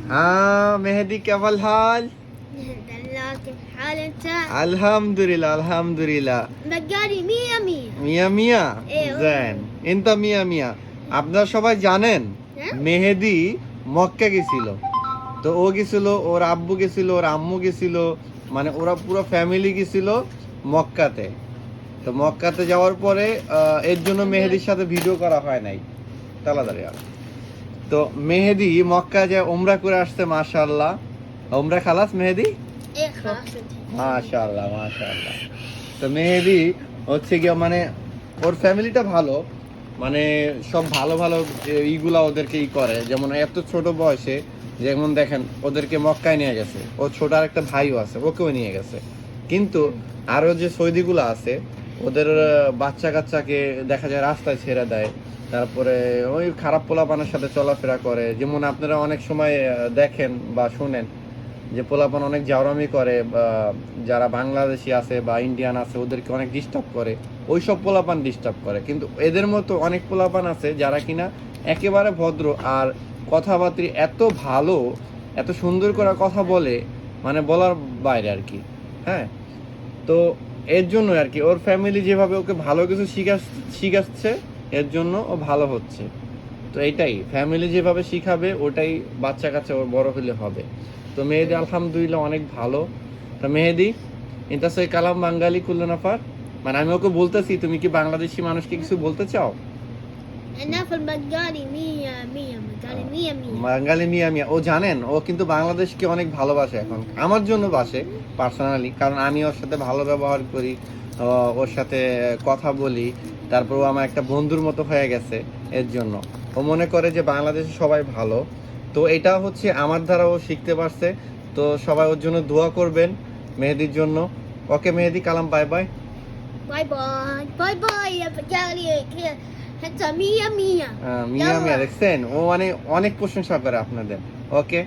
हाँ मेहदी क्या हाल? الله كيف حال انت؟ अल्हम्दुलिल्लाह अल्हम्दुलिल्लाह بقالي مية مية মিয়া মিয়া ايوه জেন ইনতা মিয়া মিয়া আপনারা সবাই জানেন হ্যাঁ? মেহেদি মক্কা গেছিল তো ও গেছিল ওর আব্বু গেছিল ওর আম্মু গেছিল মানে ওরা পুরো ফ্যামিলি গেছিল মক্কাতে তো মক্কাতে যাওয়ার পরে এর জন্য মেহেদির সাথে ভিডিও করা হয় নাই তালাদারি তো মেহেদি মক্কা যায় ওমরা করে আসছে মাশাআল্লাহ ওমরা খালাস মেহেদি ايه خلاص انتهيت. মাশাআল্লাহ মাশাআল্লাহ তো মেহেদি হচ্ছে গিয়ে মানে ওর ফ্যামিলিটা ভালো মানে সব ভালো ভালো এইগুলা ওদেরকে করে যেমন এত ছোট বয়সে যেমন দেখেন ওদেরকে মক্কায় নিয়ে গেছে ও ছোট আর একটা ভাইও আছে ওকেও নিয়ে গেছে কিন্তু আরো যে সৌদিগুলো আছে ওদের বাচ্চা কাচ্চাকে দেখা যায় রাস্তায় ছেড়ে দেয় তারপরে ওই খারাপ পোলাপানের সাথে চলাফেরা করে যেমন আপনারা অনেক সময় দেখেন বা শুনেন যে পোলাপান অনেক জাউরামি করে বা যারা বাংলাদেশি আছে বা ইন্ডিয়ান আছে ওদেরকে অনেক ডিস্টার্ব করে ওই সব পোলাপান ডিস্টার্ব করে কিন্তু এদের মতো অনেক পোলাপান আছে যারা কিনা একেবারে ভদ্র আর কথাবার্তা এত ভালো এত সুন্দর করে কথা বলে মানে বলার বাইরে আর কি হ্যাঁ তো এর জন্য আর কি ওর ফ্যামিলি যেভাবে ওকে ভালো কিছু শিখাচ্ছে এর জন্য ও ভালো হচ্ছে তো এইটাই ফ্যামিলি যেভাবে শিখাবে ওটাই বাচ্চা কাচ্চা ওর বড় হলে হবে তো মেহেদি আলহামদুলিল্লাহ অনেক ভালো তো মেহেদি এটা সেই কালাম বাঙালি কুল্লু নাফার মানে আমি ওকে বলতেছি তুমি কি বাংলাদেশি মানুষকে কিছু বলতে চাও انا في البقالي مية مية بقالي مية مية বাঙালি মিয়া মিয়া ও জানেন ও কিন্তু বাংলাদেশকে অনেক ভালোবাসে এখন আমার জন্য বাসে পার্সোনালি কারণ আমি ওর সাথে ভালো ব্যবহার করি ওর সাথে কথা বলি তারপর ও আমার একটা বন্ধুর মতো হয়ে গেছে এর জন্য ও মনে করে যে বাংলাদেশে সবাই ভালো তো এটা হচ্ছে আমার দ্বারা ও শিখতে পারছে তো সবাই ওর জন্য দোয়া করবেন মেহেদির জন্য ওকে মেহেদি কালাম বাই বাই باي باي باي باي يا بقالي كده انت مية مية মিয়া يلا. মিয়া দেখছেন ও মানে অনেক প্রশংসা করে আপনাদের ওকে